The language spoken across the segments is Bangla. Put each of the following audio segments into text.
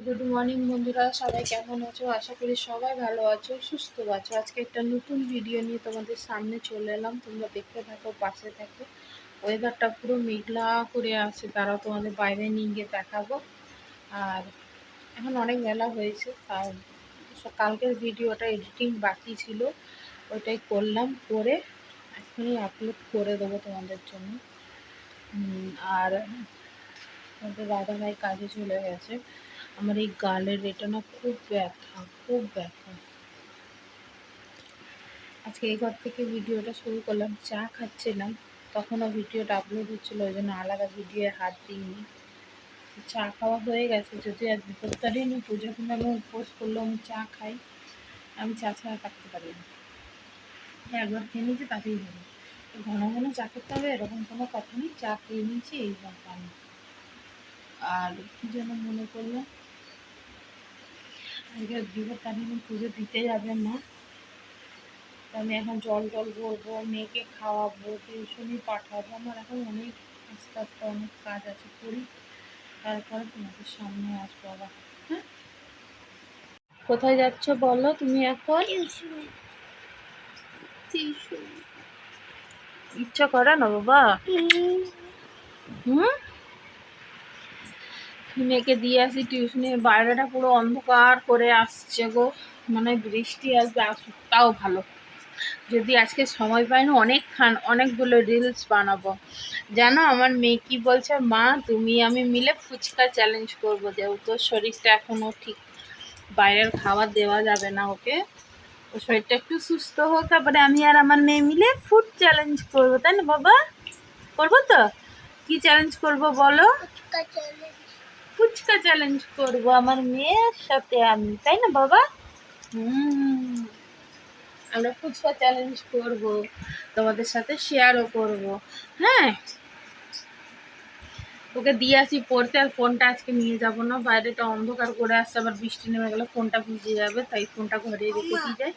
গুড মর্নিং বন্ধুরা, সবাই কেমন আছো? আশা করি সবাই ভালো আছো, সুস্থ আছো। আজকে একটা নতুন ভিডিও নিয়ে তোমাদের সামনে চলে এলাম। তোমরা দেখতে থাকো, পাশে থাকো। ওয়েদারটা পুরো মেঘলা করে আছে, তারাও তোমাদের বাইরে নিয়ে গিয়ে দেখাবো। আর এখন অনেক বেলা হয়েছে, আর কালকের ভিডিওটা এডিটিং বাকি ছিল, ওইটাই করলাম, করে এখনই আপলোড করে দেবো তোমাদের জন্য। আর আমাদের দাদা ভাই কাজে চলে গেছে। আমার এই গালের এটা না খুব ব্যথা, খুব ব্যথা। আজকে এই ঘর থেকে ভিডিওটা শুরু করলাম, চা খাচ্ছিলাম, তখনও ভিডিওটা আপলোড হচ্ছিলো, ওই জন্য আলাদা ভিডিও হাত দিইনি। চা খাওয়া হয়ে গেছে, যদি আজ বিপত্তারিণী আমি পুজো কিন্তু আমি উপোস করলেও আমি চা খাই, আমি চা ছাড়া থাকতে পারি না। একবার খেয়ে নিয়েছি তাতেই হবে, ঘন ঘন চা করতে হবে এরকম কোনো কথা নেই। চা খেয়ে নিয়েছি, এই ব্যাপার। আর কি যেন মনে করলো, আজকে বিপত্তারিণী পুজো দিতে যাবে মা, আমি এখন জল ভরবো, মেয়েকে খাওয়াবো, টিউশনি পাঠাবো। আমার এখন অনেক আস্তে আস্তে অনেক কাজ আছে, করি, তারপরে তোমাদের সামনে আসবো আবার। হ্যাঁ, কোথায় যাচ্ছ বলো তুমি এখন? ইচ্ছা করে না বাবা? হুম, মেয়েকে দিয়ে আসি টিউশনি, বাইরেটা পুরো অন্ধকার করে আসছে গো, মানে বৃষ্টি আসবে, আসুক তাও ভালো। যদি আজকে সময় পাই না, অনেকগুলো রিলস বানাবো। জানো আমার মেয়ে কি বলছে, মা তুমি আমি মিলে ফুচকা চ্যালেঞ্জ করবো, যেহেতু শরীরটা এখনও ঠিক, বাইরের খাবার দেওয়া যাবে না ওকে, ও শরীরটা একটু সুস্থ হোক, তারপরে আমি আর আমার মেয়ে মিলে ফুড চ্যালেঞ্জ করবো, তাই না বাবা? করবো তো? কি চ্যালেঞ্জ করবো বলো? ফুচকা চ্যালেঞ্জ করবো আমার মেয়ের সাথে আমি, তাই না বাবা? আমরা ফুচকা চ্যালেঞ্জ করব, তোমাদের সাথে শেয়ারও করব। হ্যাঁ, ওকে দিয়ে আসি পড়তে, আর ফোনটা আজকে নিয়ে যাব না, বাইরেটা অন্ধকার করে আসছে, আবার বৃষ্টি নেমে গেলে ফোনটা ভিজে যাবে, তাই ফোনটা ঘরে রেখে দিয়ে যাই।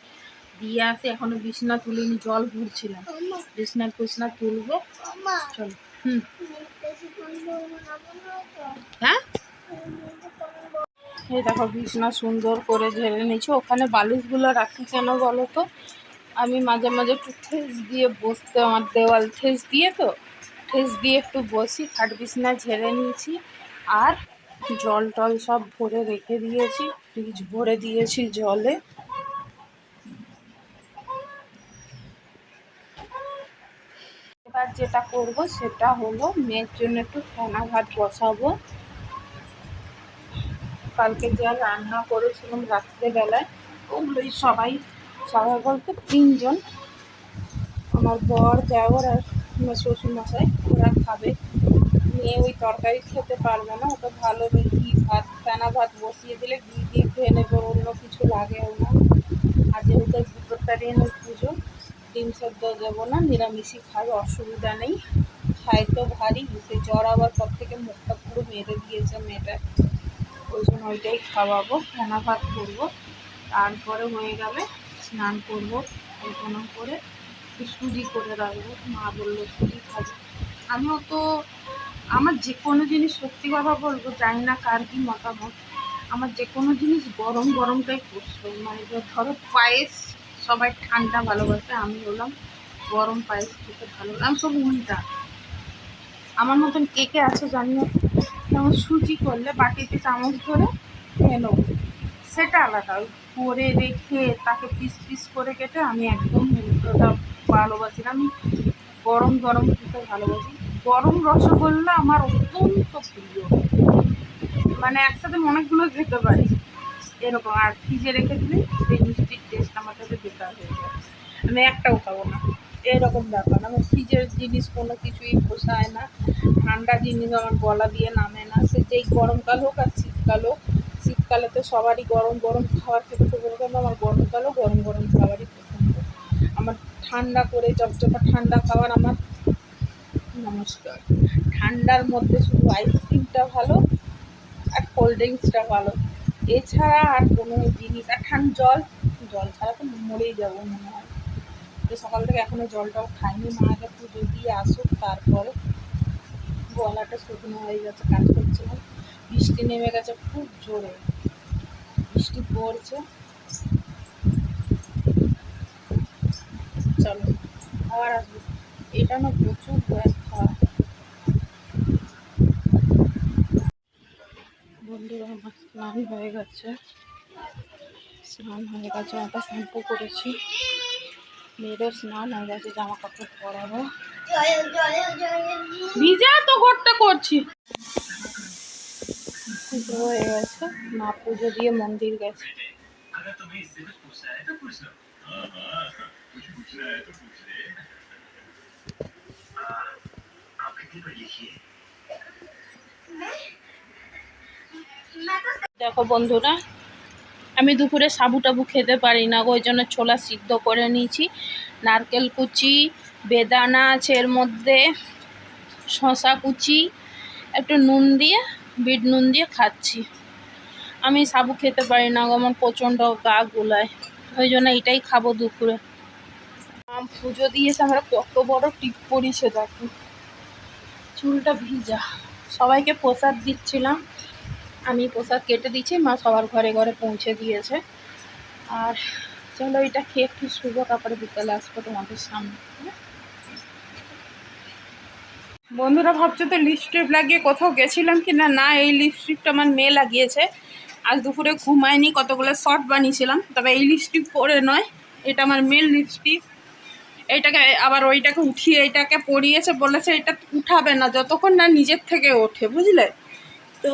দিয়ে আসি, এখনো বিছনা তুলিনি, জল ভরছিলাম, বিছনা তুলবো। চলো। হ্যাঁ, এই দেখো বিছনা সুন্দর করে ঝেড়ে নিচ্ছি। ওখানে বালিশগুলো রাখি কেন বলো তো? আমি মাঝে মাঝে একটু ঠেস দিয়ে বসতে, আমার দেওয়াল ঠেস দিয়ে, তো ঠেস দিয়ে একটু বসি। খাট বিছনা ঝেড়ে নিয়েছি, আর জল টল সব ভরে রেখে দিয়েছি, ফ্রিজ ভরে দিয়েছি জলে। এবার যেটা করব সেটা হলো, মেয়ের জন্য একটু ফেনা ভাত বসাবো। কালকে যা রান্না করেছিলাম রাত্রেবেলায়, ওগুলোই সবাই বলতে 3 জন, আমার বর, দেওর আর আমার শ্বশুরমশাই, ওরা খাবে। মেয়ে ওই তরকারি খেতে পারবে না, ওটা ভালো ঘি ভাত, ফেনা ভাত বসিয়ে দিলে ঘি দিয়ে খেয়ে নেবে, অন্য কিছু লাগেও না। আর যেহেতু বিপত্তারিণীর পুজো, ডিম সেদ্ধ দেবো না, নিরামিষই খাবে, অসুবিধা নেই। খাই তো ভারী, সে জ্বর আবার পর থেকে মুখটা পুরো মেরে দিয়েছে মেয়েটা, ওই জন্য ওইটাই খাওয়াবো, ফেনা ভাত করবো। তারপরে হয়ে গেলে স্নান করবো, পরিক্রমা করে সুজি করে রাখবো। মা বললো সুজি খাবো। আমিও তো, আমার যে কোনো জিনিস, সত্যি কথা বলবো, জানি না কার কী মতামত, আমার যে কোনো জিনিস গরম গরমটাই পছন্দ। মানে ধরো পায়েস, সবাই ঠান্ডা ভালোবাসে, আমি হলাম গরম পায়েস খেতে ভালো, আমি সব উল্টা। আমার মতন কে কে আছে জানি না, যেমন সুজি করলে বাটিতে চামচ ধরে খেয়ে নেবো, সেটা আলাদা। করে রেখে তাকে পিস পিস করে কেটে আমি একদম উল্টোটা ভালোবাসি না, আমি গরম গরম খেতে ভালোবাসি। গরম রসগোল্লা আমার অত্যন্ত প্রিয়, মানে একসাথে অনেকগুলো খেতে পারি এরকম। আর ফ্রিজে রেখে দিলে সেই মিষ্টির টেস্ট আমার কাছে বেকার হয়ে যায়, আমি একটাও খাবো না, এরকম ব্যাপার। আমার ফ্রিজের জিনিস কোনো কিছুই পোষায় না, ঠান্ডা জিনিস আমার গলা দিয়ে নামে না, সে যেই গরমকাল হোক আর শীতকাল হোক। শীতকালে তো সবারই গরম গরম খাবার খেতে তো পছন্দ, আমার গরমকালও গরম গরম খাবারই পছন্দ। আমার ঠান্ডা করে চকচকা ঠান্ডা খাবার আমার, নমস্কার, ঠান্ডার মধ্যে শুধু আইসক্রিমটা ভালো আর কোল্ড ড্রিঙ্কসটা ভালো, এছাড়া আর কোনো জিনিস, আর জল, জল ছাড়া তো মরেই যাবো মনে হয়। তো সকাল থেকে এখনও জলটাও খাইনি, মা আগে পুজো দিয়ে আসুক, তারপরে গলাটা শুকনো হয়ে গেছে, কাজ করছিলাম। বৃষ্টি নেমে গেছে খুব জোরে, বৃষ্টি পড়ছে। চলো আবার আসবো। এটা না প্রচুর ব্যথা। বন্ধুরা আমার স্নান হয়ে গেছে, মাথা শ্যাম্পু করেছি, মেয়েরও স্নান হয়ে গেছে, জামা কাপড় পরাবো। ভিজা তো ঘরটা করছি। পুজো হয়ে গেছে, মা পুজো দিয়ে মন্দির গেছে। দেখো বন্ধুরা, আমি দুপুরে সাবু টাবু খেতে পারি না, ওই জন্য ছোলা সিদ্ধ করে নিয়েছি। নারকেল কুচি, বেদানা আছে এর মধ্যে, শসা কুচি, একটু নুন দিয়ে, বিট নুন দিয়ে খাচ্ছি। আমি সাবু খেতে পারি না, আমার প্রচণ্ড গা গুলায়, ওই জন্য এটাই খাবো দুপুরে। পুজো দিয়েছে, আমরা কত বড় টিপ পরিছে দেখো, চুলটা ভিজা। সবাইকে প্রসাদ দিচ্ছিলাম, আমি প্রসাদ কেটে দিচ্ছি, মা সবার ঘরে ঘরে পৌঁছে দিয়েছে। আর চলো এটা খেয়ে একটু শুবো, তারপরে বিকালে আসবো তোমাদের সামনে। বন্ধুরা ভাবছো তো লিপস্টিক লাগিয়ে কোথাও গেছিলাম কি না, না এই লিপস্টিকটা আমার মেয়ে লাগিয়েছে। আজ দুপুরে ঘুমায়নি, কতগুলো শর্ট বানিয়েছিলাম, তবে এই লিপস্টিক পরে নয়, এটা আমার মেয়ের লিপস্টিক। এইটাকে আবার ওইটাকে উঠিয়ে এইটাকে পরিয়েছে, বলেছে এটা উঠাবে না যতক্ষণ না নিজের থেকে ওঠে, বুঝলে তো।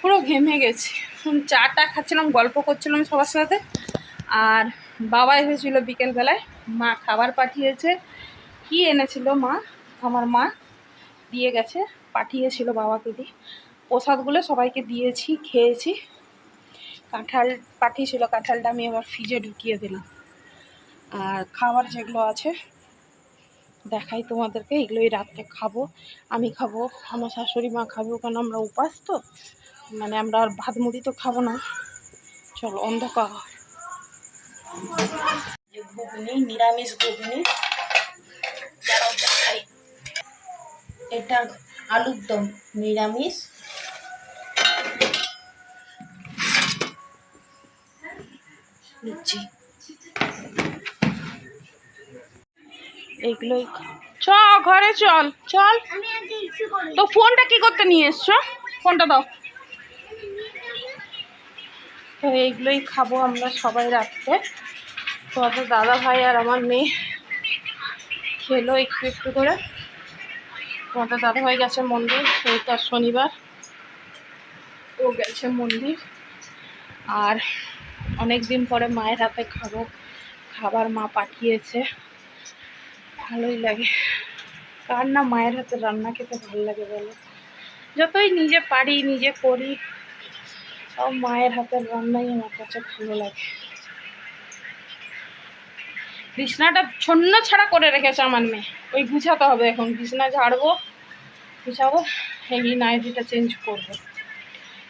পুরো ঘেমে গেছি। চাটা খাচ্ছিলাম, গল্প করছিলাম সবার সাথে। আর বাবা এসেছিলো বিকেলবেলায়, মা খাবার পাঠিয়েছে। কি এনেছিল মা, আমার মা দিয়ে গেছে, পাঠিয়েছিল বাবাকে দিয়ে। প্রসাদগুলো সবাইকে দিয়েছি, খেয়েছি। কাঁঠাল পাঠিয়েছিল, কাঁঠালটা আমি আবার ফ্রিজে ঢুকিয়ে দিলাম। আর খাবার যেগুলো আছে দেখাই তোমাদেরকে, এগুলোই রাত্রে খাবো। আমি খাবো, আমার শাশুড়ি মা খাবো, কারণ আমরা উপাস তো, মানে আমরা আর ভাত মুড়ি তো খাবো না। চলো অন্ধকার। ঘুগনি, নিরামিষ ঘুগনি, যারাও দেখাই। এটা আলুর দম নিরামিষ, লুচি, এগুলোই। চ ঘরে চল চল। তো ফোনটা কি করতে নিয়ে এসছো, ফোনটা দাও। তো এইগুলোই খাবো আমরা সবাই রাত্রে। তোমাদের দাদা ভাই আর আমার মেয়ে খেলো একটু একটু করে। তোমাদের দাদা ভাই গেছে মন্দির, সেই তার শনিবার, ও গেছে মন্দির। আর অনেক দিন পরে মায়ের হাতে খাবো, খাবার মা পাঠিয়েছে, ভালোই লাগে। কার না মায়ের হাতে রান্না খেতে ভালো লাগে বলো? যতই নিজে পারি নিজে করি, সব মায়ের হাতের রান্নাই আমার কাছে ভালো লাগে। বিছনাটা ছন্ন ছাড়া করে রেখেছে আমার মেয়ে, ওই গুছাতে হবে এখন। বিছনা ঝাড়বো, গুছাবো, এই নাইটিটা চেঞ্জ করবো,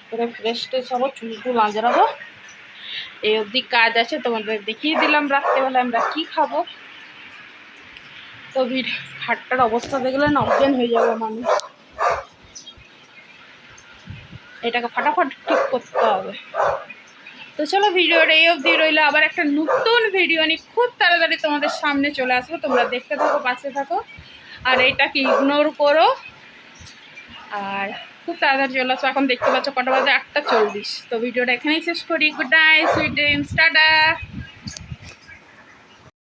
করে ফ্রেশ ট্রেশ হবো, চুলটুল আঁচড়াবো। এই অবধি কাজ আছে, তোমাদের দেখিয়ে দিলাম রাত্রেবেলা আমরা কি খাবো। তো খাটটার অবস্থা দেখলে না অজ্ঞান হয়ে যাবে মানুষ, এটাকে ফাটাফাট ঠিক করতে হবে। তো চলো ভিডিওটা এই অবধি রইলো, আবার একটা নতুন ভিডিও নিয়ে খুব তাড়াতাড়ি তোমাদের সামনে চলে আসবো, তোমরা দেখতে থাকো, পাশে থাকো, আর এইটাকে ইগনোর করো। আর খুব তাড়াতাড়ি চলে আসবো। এখন দেখতে পাচ্ছ কটা বাজে, 8টা 40। তো ভিডিওটা এখানেই শেষ করি। Good night, sweet dreams, tata.